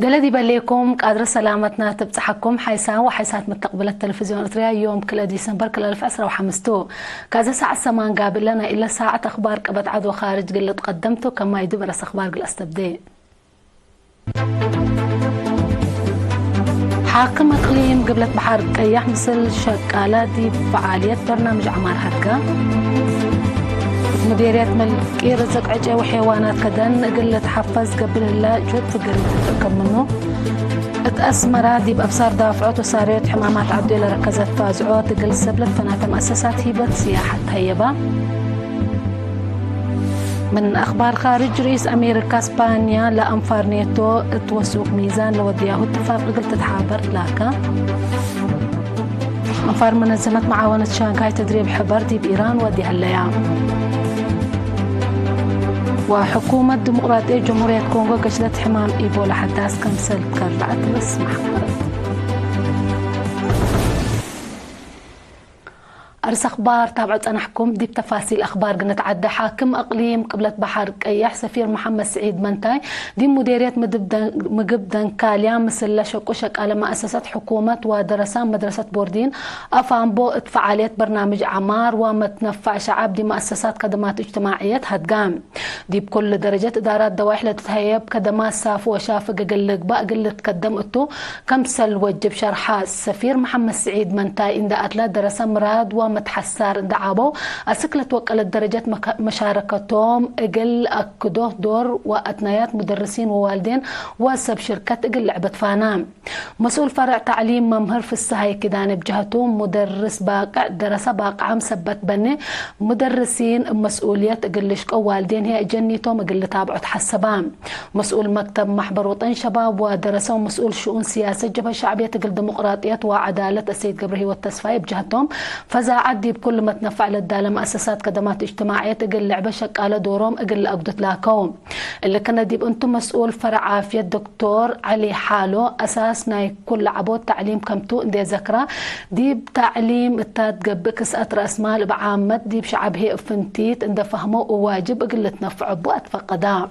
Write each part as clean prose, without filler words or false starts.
دلدي بليكم قادر سلامتنا تبصحكم حيسا وحيسات متقبلة التلفزيون الأرتريا يوم كل ديسمبر كل 2015 كذا ساعة سمان قابل لنا إلا ساعة أخبار قبت عدو خارج قلت قدمته كما يدب رس أخبار قل أستبدي حاكم إقليم قبلة بحر قياح مثل شكالة دي فعالية برنامج عمار هرقة مديرية ملك رزق عجة وحيوانات كدن قلت حفز قبل الله جود فقريت تركب منه اتأسمرا دي بأبصار دافعات وساريت حمامات عبدو إلى ركزت فازعوت قل سبلت فنات مؤسسات هيبة سياحة هيبة من أخبار خارج رئيس أمريكا اسبانيا لأنفار نيتو توسوق ميزان لودياه اتفاق قلت تتحابر لاكا أنفار منظمة معاونة شانغهاي تدريب حبر دي بإيران ودي هالليام وحكومة ديمقراطية جمهورية كونغو قشلت حمام إيبولا حتى أسكن سلب كربعت بس محمد أرس أخبار تابعت أنا حكم دي بتفاصيل أخبار قنت عدى حاكم أقليم قبلة بحر قياح سفير محمد سعيد منتاي دي مديرية مقبدن كاليا مثل شقوشك على مؤسسات حكومة ودرسان مدرسة بوردين أفهم بو فعالية برنامج عمار ومتنفع شعب دي مؤسسات خدمات اجتماعية هتقام دي بكل درجات إدارات دواحل تتهيب خدمات سافو وشافق قلق بقى قل تقدم اتو كمسل وجب شرحات سفير محمد سعيد منتاي إن دقت درس مراد متحسر دعابو أسكلت وكالة درجات مشاركتهم اقل أكدوه دور وأتنايات مدرسين ووالدين وسب شركة اقل لعبة فانام مسؤول فرع تعليم ممهر في السهاي كدان بجهتهم مدرس باقع درس باقع عم سبت بني مدرسين مسؤولية اقل لشق والدين هي جنيتهم اقل تابعوا تحسبان مسؤول مكتب محبر وطن شباب ودرسوا مسؤول شؤون سياسة جبهة شعبية اقل ديمقراطية وعدالة السيد قبرهي والتصفاية بجهتهم فزا عدي بكل ما تنفع للدالة مؤسسات خدمات اجتماعية تقل لعبة شكالة دورهم اقل أقدت لاكوم اللي كان ديب انتم مسؤول فرع عافية الدكتور علي حالو أساسنا كل عبود تعليم كمتو اندي ذكرى ديب تعليم التاد قبكس أترأس مال بعامة ديب شعب هي افنتيت اندي فهمو وواجب اقل تنفع بوقت فقدا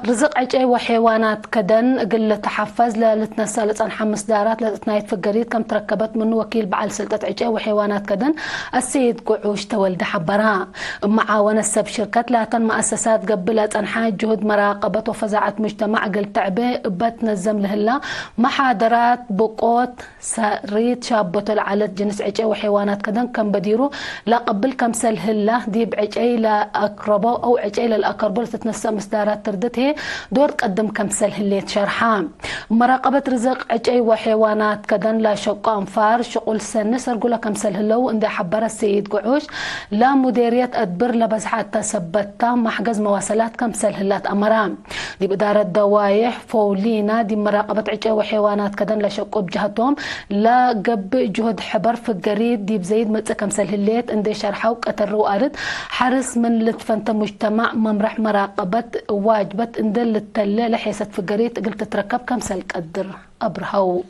رزق عجي وحيوانات كدن قل تحفز لتنسى لتن حمس دارات لتنايت في القريد كم تركبت من وكيل بعل سلطة عجي وحيوانات كدن السيد قعوش تولد حبراء معاونة السب شركات لا تن مؤسسات قبلت أنحاج جهد مراقبة وفزعت مجتمع قل تعبي بتنزم لهلا محاضرات بقوت سريت شابة العلت جنس عجي وحيوانات كدن كم بديرو لا قبل كم سلهلا دي بعجي لأقربو أو عجي للأقربو تتنسى مصدارات تردته دور تقدم كمسل هليت شرحان مراقبة رزق عجي وحيوانات كدن لا شق أنفار شغل سنة سرقولا كمسل هلو اندي حبر السيد قعوش لا مديرية أدبر لبزحات تثبتا محجز مواصلات كمسل هلات أمرام دي بإدارة دوايح فولينا دي مراقبة عجي وحيوانات كدن لا شق بجهتهم لا قب جهد حبر في القريد دي بزيد متى كمسل هليت اندي شرحه وقتر وأرد حرس من لتفنت مجتمع ممرح مراقبة واجبت اندل التلة لحيست في قريت قلت تركب كم سلك قدر أبرهو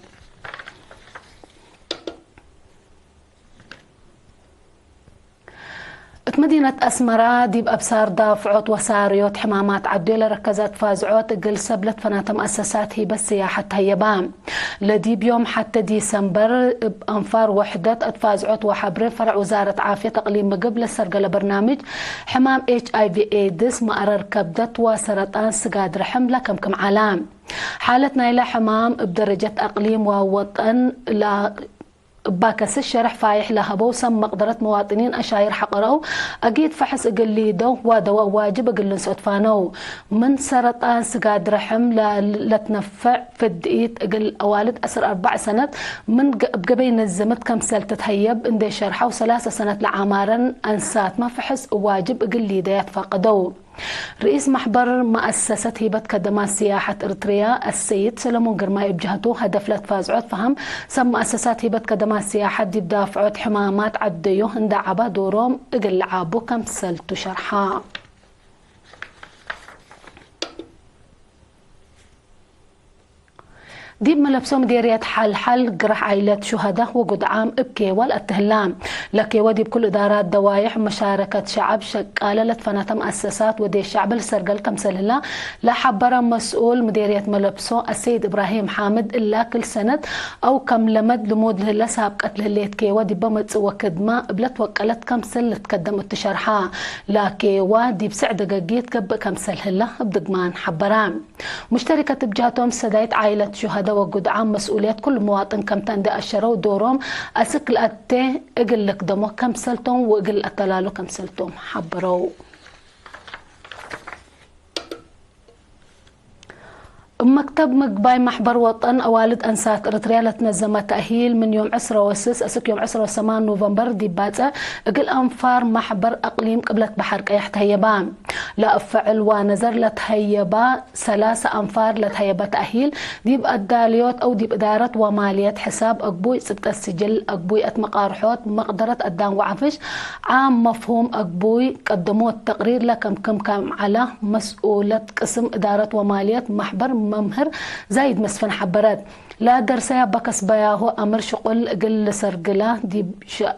مدينة أسمرا دي بأبصار دافعوت وساريوت حمامات عدولة ركزت فازعوت قل سبلت فنات مؤسسات هي بس سياحة هيبان لدي بيوم حتى ديسمبر بأنفار وحدة أتفازعوت وحبر فرع وزارة عافية تقليم قبل السرقة لبرنامج حمام HIV AIDS مقرر كبدت وسرطان سقاد رحم لكم علام حالتنا إلى حمام بدرجة أقليم ووطن لا باكس الشرح فايح لها بوسم مقدرة مواطنين أشاير حقروا أكيد فحص قليدو ودواء واجب قلن سعطفانو من سرطان سقاد رحم لتنفع في الدقيت قل أوالد أسر 4 سنة من بقبين الزمت كم سل تتهيب اندي شرحه و3 سنة لعمارا أنسات ما فحص واجب قليدات فاقدو رئيس محبر مؤسسة هبة خدمات سياحة إريتريا السيد سلمون قرماي بجهته هدف لتفازعات فهم سم مؤسسات هبة خدمات سياحة دي بدافعات حمامات عديو هندعبا دوروم اقل عابو كم سلتو شرحا ديب ملبسو مديرية حل قرح عائلة شهداء وقد عام بكيوال التهلام لكيوا ديب كل إدارات دوايح مشاركة شعب شقالة لتفنات مؤسسات ودي الشعب السرقل كمسل الله لا حبر مسؤول مديرية ملبسو السيد إبراهيم حامد إلا كل سنة أو كم لمد لمود لله سابقت لهليت كيوا ديب وكدما بلت وكالت كمسل لتقدم التشرحة لكيوا ديب سعد قاقيت قب كمسل الله بدقمان حبران مشتركة بجاتهم سدايت عائلة شهداء وقد عام مسؤوليات كل مواطن كم تندى أشروا دورهم أسكل أتي إقل لك دمو كم سلتهم وإقل أتلالو كم سلتهم حبروا مكتب مقباي محبر وطن أوالد أنسات إريتريا لتنظم تأهيل من يوم 10 وسس أسك يوم 10 وثمان نوفمبر دي باتة إقل أنفار محبر أقليم قبلت بحر قيح تهيبان لا أفعل ونظر لتهيبا 3 أنفار لتهيبا تأهيل ديب الداليوت أو ديب إدارة ومالية حساب أقبوي سبت السجل أقبوي أتمقارحوت مقدرة أدان وعفش عام مفهوم أقبوي قدموا التقرير لكم كم على مسؤولة قسم إدارة ومالية محبر ممهر زايد مسفن حبرات لا درسيا بكس بياهو أمر شغل قل سرقلا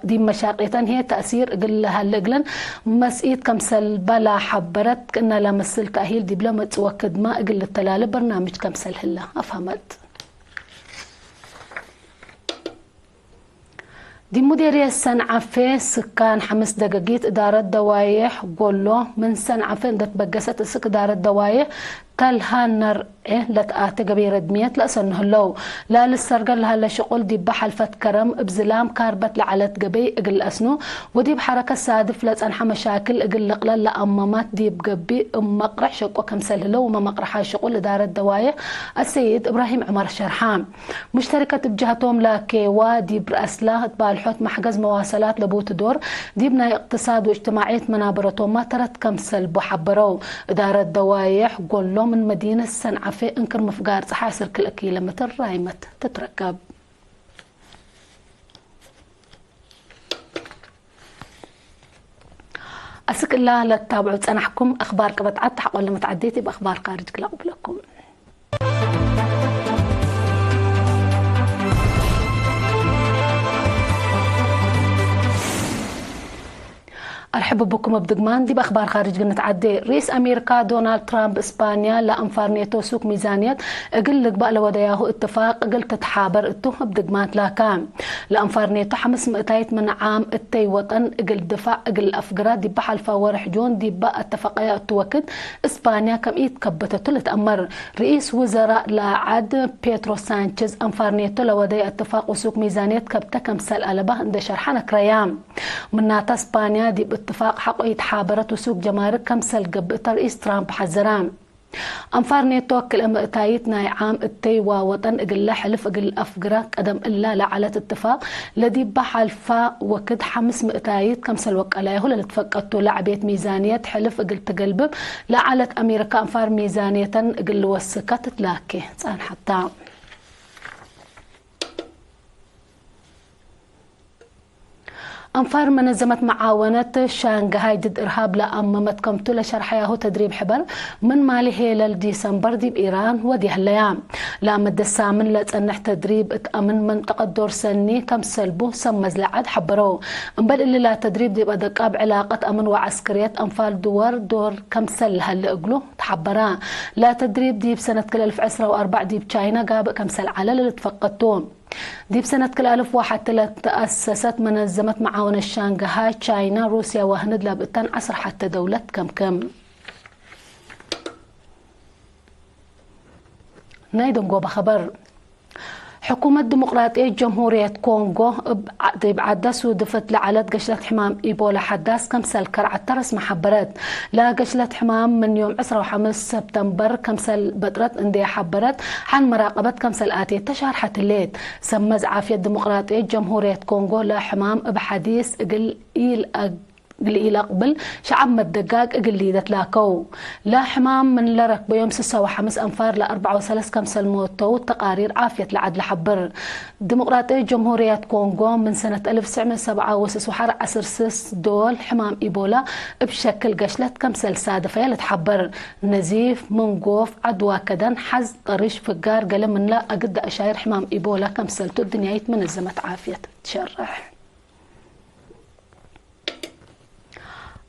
دي مشاقيتان هي تأثير قل هالقلن مسئيت كمسل بلا حبرت كنا لمسل تأهيل دي بلا متوكد ما قل التلال برنامج كمسل هلا أفهمت دي مديرية سنعفة سكان 5 دقاقيت إدارة دوايح قولو من سنعفة دت بقست السك إدارة دوايح تلها نر لتقاتي قبي ردميت لأسنه اللو لا للسرقل لها لشغل دي بحل فتكرم بزلام كاربت لعلت قبي اقل أسنو ودي بحركة سادف لتنحى مشاكل اقل لقلال لأمامات دي بقبي مقرح شقو كمسل اللو وما مقرحها شغل إدارة دوايح السيد إبراهيم عمر شرحان مشتركة بجهتهم لاكيوا دي برأسلا بالحوت محجز مواصلات لبوت دور دي بنا اقتصاد واجتماعية منابرتهم ما ترت كمسل بحبرو إدارة دوايح قولو من مدينة سنعفة انكر مفقار حاسر كل كيلومتر رايمت تتركب أسك الله لا تتابعوا تنحكم أخبار كبتعد تحقوا لما تعديتي بأخبار خارج كلا قبلكم أرحب بكم بدقمان دي بأخبار خارج قلنا تعدي رئيس أمريكا دونالد ترامب إسبانيا لأنفار نيتو سوق ميزانية أقل لك بقى لودياه اتفاق أقل تتحابر اتو بدقمان لاكام لأنفار نيتو 500 من عام التي وطن أقل دفاع أقل أفقرة دي بحل فورح جون دي بقى اتفاقية توكد إسبانيا كم يتكبتت لتأمر رئيس وزراء لعد بيترو سانشيز أنفار نيتو لودي اتفاق وسوق ميزانية كبتا كمسال ألبا عند شرحنا كريام من ناتا إسبانيا دي اتفاق حقه يتحابرت وسوق جمارك كمسل قبط رئيس ترامب حزران أنفار نيتو كل مقتايتنا عام التي ووطن اقل حلف اقل أفقرة قدم إلا لعلت اتفاق لدي بحلفا وكد 5 مقتايت كمسل وكالاه لتفقدتو لعبيت ميزانية حلف اقل تقلبب لعلت أمريكا أنفار ميزانية اقل وسكت تلاكي سان حتى أنفار منظمة معاونة شانغهاي ضد إرهاب لأممت كمتو لشرحياه تدريب حبر من مالي هيلال ديسمبر دي بإيران ودي هاليام لامد السامن لتأنح تدريب اتأمن منطقة دور سني كم سلبو سمز لعد حبرو انبال اللي لا تدريب دي بدقاب علاقة أمن وعسكريات أنفال دور كم سل هاللي أقلو تحبرا لا تدريب دي بسنة كل 1004 دي بشاينا قاب كم سل على اللي تفقدتون دي بسنة كل 1001 تأسست منظمة معاونة شانغهاي تشاينا روسيا وهند لابتن عصر حتى دولة كم نايدن قوبة خبر حكومة ديمقراطية جمهورية كونغو بعدس ودفت لعلت قشلة حمام إيبولا حداس كمسل كرعة ترس محبرات لا قشلة حمام من يوم 15 سبتمبر كمسل بدرت اندي حبرت حن مراقبة كمسل آتي تشهر حتى الليل سمز عافية ديمقراطية جمهورية كونغو لا حمام بحديث قل إيل قليلة قبل شعب مدقاق قليدت لاكو لا حمام من لرك بيوم 6.5 أنفار ل 4.3 كمسل موتو تقارير عافية لعد لحبر ديمقراطية جمهورية كونغو من سنة 1967 وحر 10 دول حمام إيبولا بشكل قشلت كمسل سادفة لتحبر نزيف منقوف عدوى كدن حز طريش فقار قلم من لا أقد أشاير حمام إيبولا كمسلتو الدنيا منزمت عافية تشرح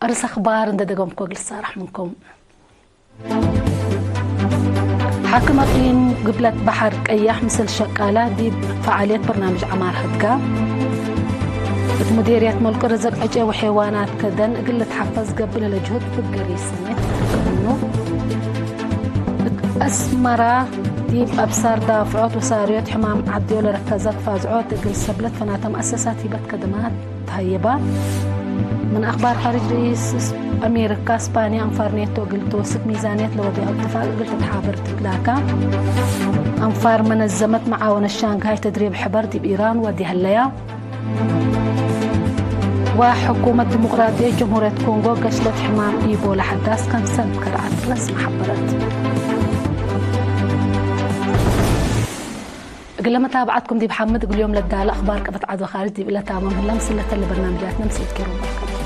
أرس أخبار ندقوم كوغل الصارح منكم حاكم أقليم قبلة بحر قياح مثل شقالة دي فعالية برنامج عمار هدقا مديرية ملك الرزق عجي وحيوانات كدن قلة حفظ قبل الجهود في القريسية أسمرة ديب أبصار دافعات وساريات حمام عديول ركزات فازعوت قل سبلت فناتا مؤسسات هبت كدمات تهيبة من أخبار خارج رئيس أمريكا إسبانيا أنفار نيتو قلت وسط ميزانية لوضع اتفاق قلت تحابر تتلاكا أنفار منظمت معاون الشانغهاي تدريب حبر دي بإيران ودي هالليا وحكومة ديمقراطية جمهورية كونغو قشلت حمام إيبولا حداث كان سنة كرعات رسم حبرت قل لما تابعتكم دي بحمد قل يوم للدالة أخبار كبت عدو خارج دي بلا تامام هلا مسلة لبرنامجاتنا مسيد كيرو بركة